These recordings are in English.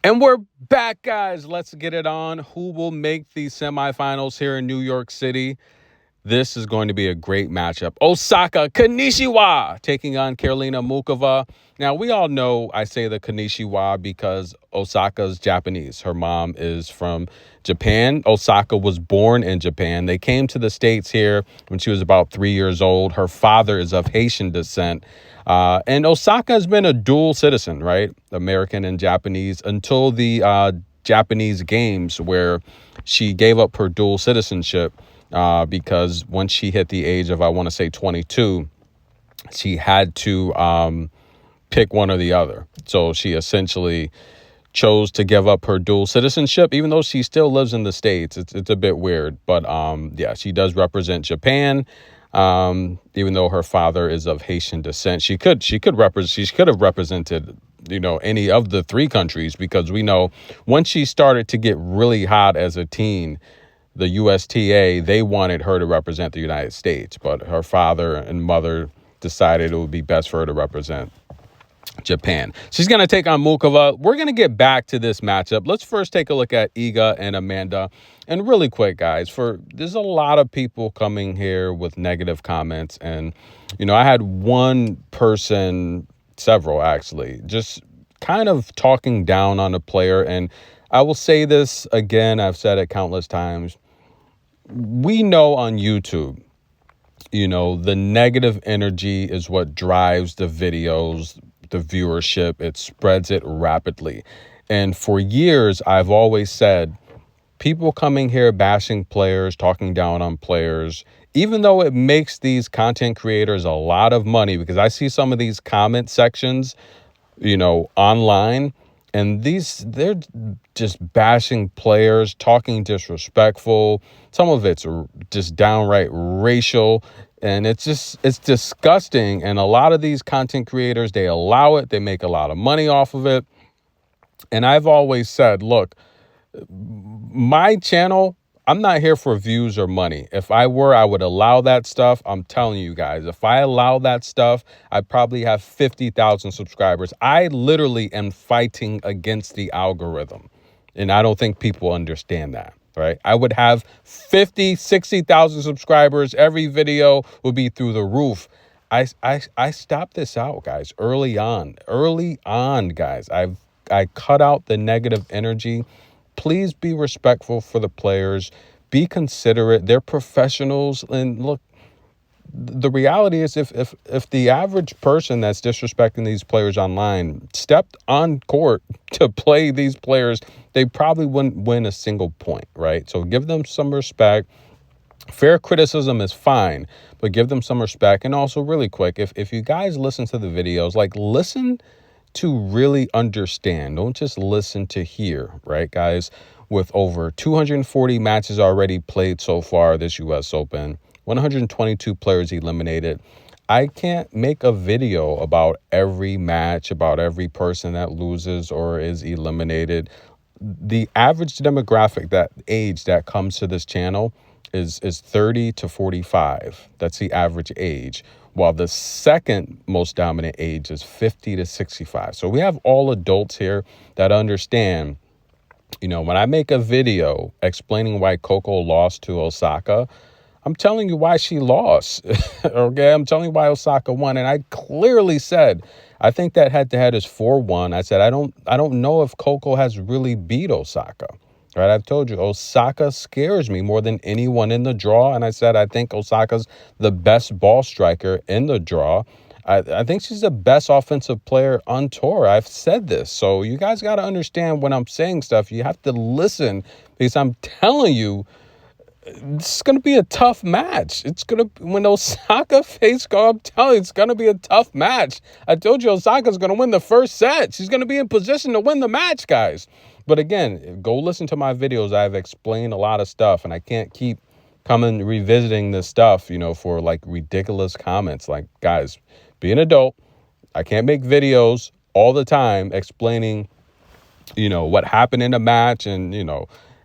And we're back, guys. Let's get it on. Who will make the semifinals here in New York City? This is going to be a great matchup. Osaka Kanishiwa taking on Karolina Muchova. Now, we all know I say the Kanishiwa because Osaka's Japanese. Her mom is from Japan. Osaka was born in Japan. They came to the States here when she was about 3 years old. Her father is of Haitian descent. And Osaka has been a dual citizen, right? American and Japanese until the Japanese games where she gave up her dual citizenship. Because once she hit the age of, I want to say 22, she had to pick one or the other. So she essentially chose to give up her dual citizenship, even though she still lives in the States. It's a bit weird, but yeah, she does represent Japan. Even though her father is of Haitian descent, she could have represented, any of the three countries, because we know once she started to get really hot as a teen, the USTA, they wanted her to represent the United States, but her father and mother decided it would be best for her to represent Japan. She's going to take on Muchova. We're going to get back to this matchup. Let's first take a look at Iga and Amanda. And really quick, guys, there's a lot of people coming here with negative comments. And, I had one person, several actually, just kind of talking down on a player. And I will say this again, I've said it countless times. We know on YouTube, the negative energy is what drives the videos, the viewership. It spreads it rapidly. And for years, I've always said, people coming here bashing players, talking down on players, even though it makes these content creators a lot of money, because I see some of these comment sections, online, and they're just bashing players, talking disrespectful. Some of it's just downright racial. And it's disgusting. And a lot of these content creators, they allow it. They make a lot of money off of it. And I've always said, look, my channel, I'm not here for views or money. If I were, I would allow that stuff. I'm telling you guys, if I allow that stuff, I'd probably have 50,000 subscribers. I literally am fighting against the algorithm. And I don't think people understand that, right? I would have 50, 60,000 subscribers. Every video would be through the roof. I stopped this out, guys, early on, guys. I cut out the negative energy. Please be respectful for the players. Be considerate. They're professionals. And look, the reality is if the average person that's disrespecting these players online stepped on court to play these players, they probably wouldn't win a single point, right? So give them some respect. Fair criticism is fine, but give them some respect. And also, really quick, if you guys listen to the videos, listen to really understand. Don't just listen to hear, right, guys? With over 240 matches already played so far this U.S. Open, 122 players eliminated, I can't make a video about every match, about every person that loses or is eliminated. The average demographic, that age that comes to this channel is 30 to 45. That's the average age. While the second most dominant age is 50 to 65. So we have all adults here that understand, when I make a video explaining why Coco lost to Osaka, I'm telling you why she lost. Okay, I'm telling you why Osaka won. And I clearly said, I think that head-to-head is 4-1. I said, I don't know if Coco has really beat Osaka. Right, I've told you, Osaka scares me more than anyone in the draw. And I said, I think Osaka's the best ball striker in the draw. I think she's the best offensive player on tour. I've said this. So you guys got to understand when I'm saying stuff, you have to listen, because I'm telling you, this is going to be a tough match. When Osaka face go, I'm telling you, it's going to be a tough match. I told you Osaka's going to win the first set. She's going to be in position to win the match, guys. But again, go listen to my videos. I've explained a lot of stuff, and I can't keep coming revisiting this stuff, for ridiculous comments. Guys, be an adult. I can't make videos all the time explaining, what happened in a match and,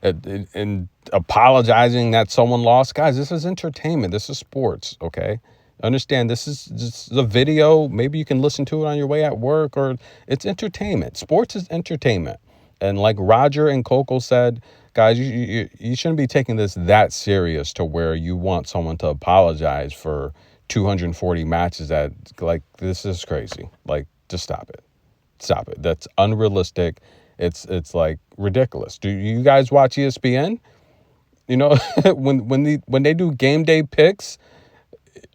and apologizing that someone lost. Guys, this is entertainment. This is sports, okay? Understand, this is a video. Maybe you can listen to it on your way at work, or it's entertainment. Sports is entertainment. And like Roger and Coco said, guys, you shouldn't be taking this that serious to where you want someone to apologize for 240 matches. That, like, this is crazy. Like, just stop it. Stop it. That's unrealistic. It's like ridiculous. Do you guys watch ESPN? You know, when they do game day picks,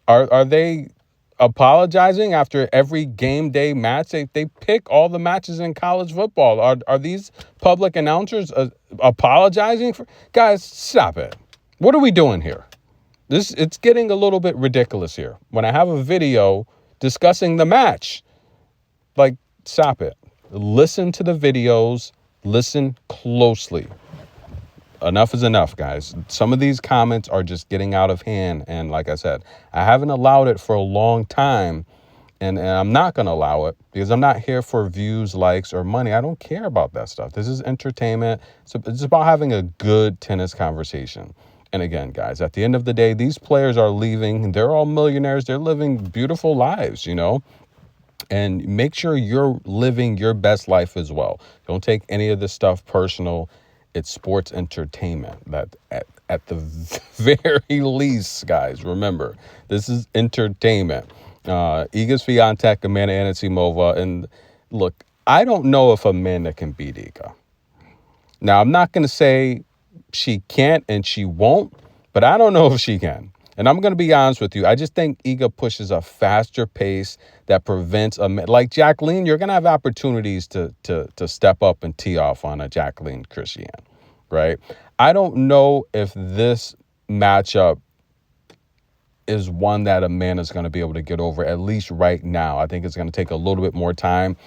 are they apologizing after every game day match? They pick all the matches in college football. Are these public announcers apologizing for? Guys, stop it. What are we doing here? It's getting a little bit ridiculous here. When I have a video discussing the match, like, stop it. Listen to the videos. Listen closely. Enough is enough, guys. Some of these comments are just getting out of hand. And like I said, I haven't allowed it for a long time. And I'm not going to allow it because I'm not here for views, likes, or money. I don't care about that stuff. This is entertainment. So it's about having a good tennis conversation. And again, guys, at the end of the day, these players are leaving. They're all millionaires. They're living beautiful lives, you know. And make sure you're living your best life as well. Don't take any of this stuff personal. It's sports entertainment. That at the very least, guys, remember, this is entertainment. Iga Swiatek, Amanda Anisimova. And look, I don't know if Amanda can beat Iga. Now, I'm not going to say she can't and she won't, but I don't know if she can. And I'm going to be honest with you. I just think Iga pushes a faster pace that prevents like Jacqueline. You're going to have opportunities to step up and tee off on a Jacqueline Christian, right? I don't know if this matchup is one that Amanda's going to be able to get over, at least right now. I think it's going to take a little bit more time.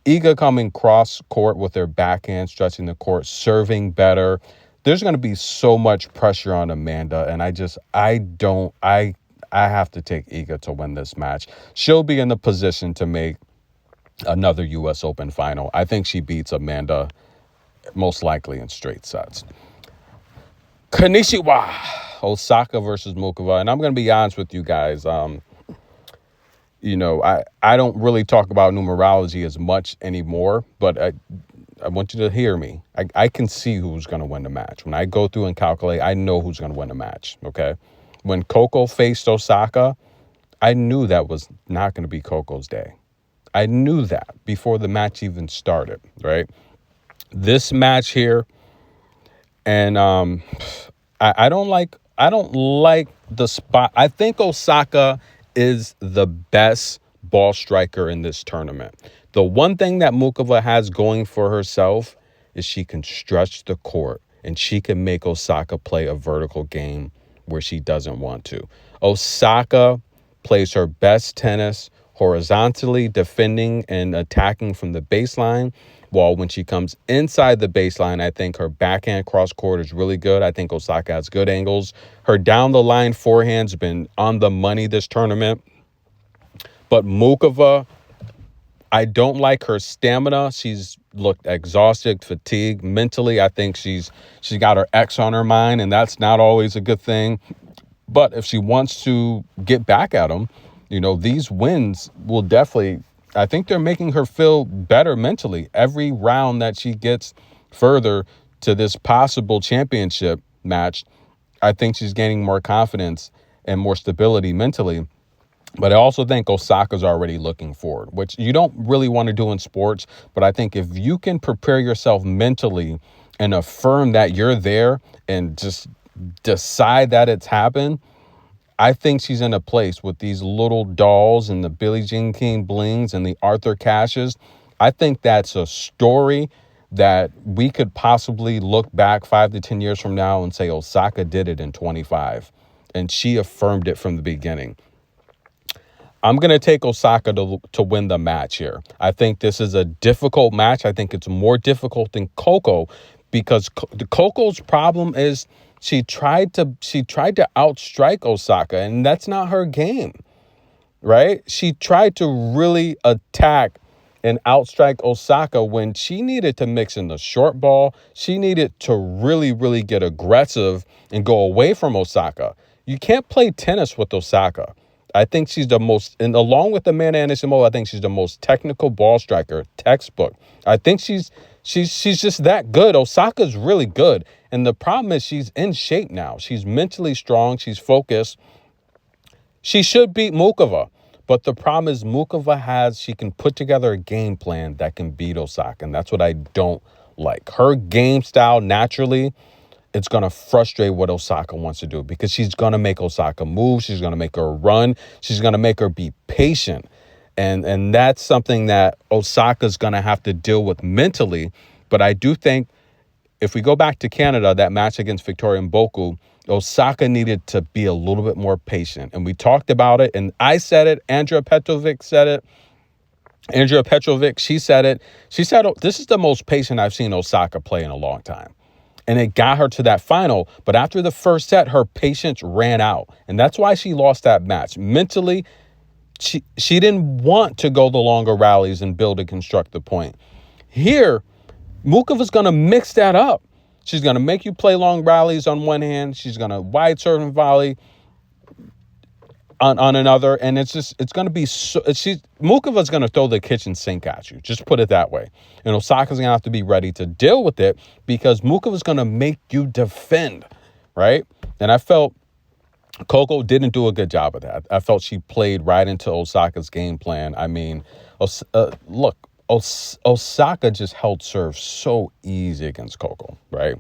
Iga coming cross court with her backhand, stretching the court, serving better. There's going to be so much pressure on Amanda, and I have to take Iga to win this match. She'll be in the position to make another U.S. Open final. I think she beats Amanda most likely in straight sets. Konnichiwa, Osaka versus Muchova. And I'm going to be honest with you guys. You know, I don't really talk about numerology as much anymore, but I want you to hear me. I can see who's going to win the match. When I go through and calculate, I know who's going to win the match, okay? When Coco faced Osaka, I knew that was not going to be Coco's day. I knew that before the match even started, right? This match here, and I don't like the spot. I think Osaka is the best ball striker in this tournament. The one thing that Muchova has going for herself is she can stretch the court and she can make Osaka play a vertical game where she doesn't want to. Osaka plays her best tennis horizontally, defending and attacking from the baseline, while when she comes inside the baseline, I think her backhand cross court is really good. I think Osaka has good angles. Her down the line forehand's been on the money this tournament. But Muchova, I don't like her stamina. She's looked exhausted, fatigued. Mentally, I think she's got her ex on her mind, and that's not always a good thing. But if she wants to get back at him, you know, these wins will definitely, I think they're making her feel better mentally. Every round that she gets further to this possible championship match, I think she's gaining more confidence and more stability mentally. But I also think Osaka's already looking forward, which you don't really want to do in sports. But I think if you can prepare yourself mentally and affirm that you're there and just decide that it's happened, I think she's in a place with these little dolls and the Billie Jean King blings and the Arthur Cashes. I think that's a story that we could possibly look back 5 to 10 years from now and say Osaka did it in 25. And she affirmed it from the beginning. I'm going to take Osaka to win the match here. I think this is a difficult match. I think it's more difficult than Coco because Coco's problem is she tried to outstrike Osaka, and that's not her game, right? She tried to really attack and outstrike Osaka when she needed to mix in the short ball. She needed to really, really get aggressive and go away from Osaka. You can't play tennis with Osaka. I think she's the most, and along with Amanda Anisimova, I think she's the most technical ball striker, textbook. I think she's She's just that good. Osaka's really good. And the problem is she's in shape now. She's mentally strong. She's focused. She should beat Muchova. But the problem is she can put together a game plan that can beat Osaka. And that's what I don't like. Her game style, naturally, it's going to frustrate what Osaka wants to do because she's going to make Osaka move. She's going to make her run. She's going to make her be patient. And that's something that Osaka's going to have to deal with mentally. But I do think if we go back to Canada, that match against Victoria Mboku, Osaka needed to be a little bit more patient. And we talked about it, and I said it. Andrea Petrovic said it. She said it. She said, this is the most patient I've seen Osaka play in a long time. And it got her to that final. But after the first set, her patience ran out. And that's why she lost that match. Mentally, she didn't want to go the longer rallies and build and construct the point. Here, Muchova's going to mix that up. She's going to make you play long rallies on one hand. She's going to wide serve and volley on another. And it's going to be Muchova's going to throw the kitchen sink at you. Just put it that way. And Osaka's going to have to be ready to deal with it because Muchova's going to make you defend, right? And I felt Coco didn't do a good job of that. I felt she played right into Osaka's game plan. I mean, look, Osaka just held serve so easy against Coco, right?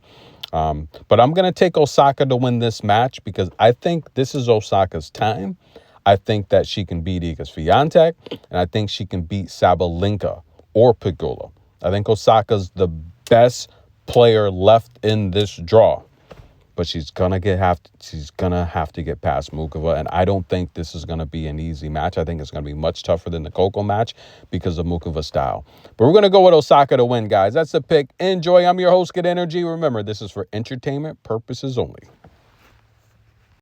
But I'm going to take Osaka to win this match because I think this is Osaka's time. I think that she can beat Iga Swiatek, and I think she can beat Sabalenka or Pegula. I think Osaka's the best player left in this draw. But she's gonna have to get past Muchova, and I don't think this is gonna be an easy match. I think it's gonna be much tougher than the Coco match because of Muchova's style. But we're gonna go with Osaka to win, guys. That's the pick. Enjoy. I'm your host, Good Energy. Remember, this is for entertainment purposes only.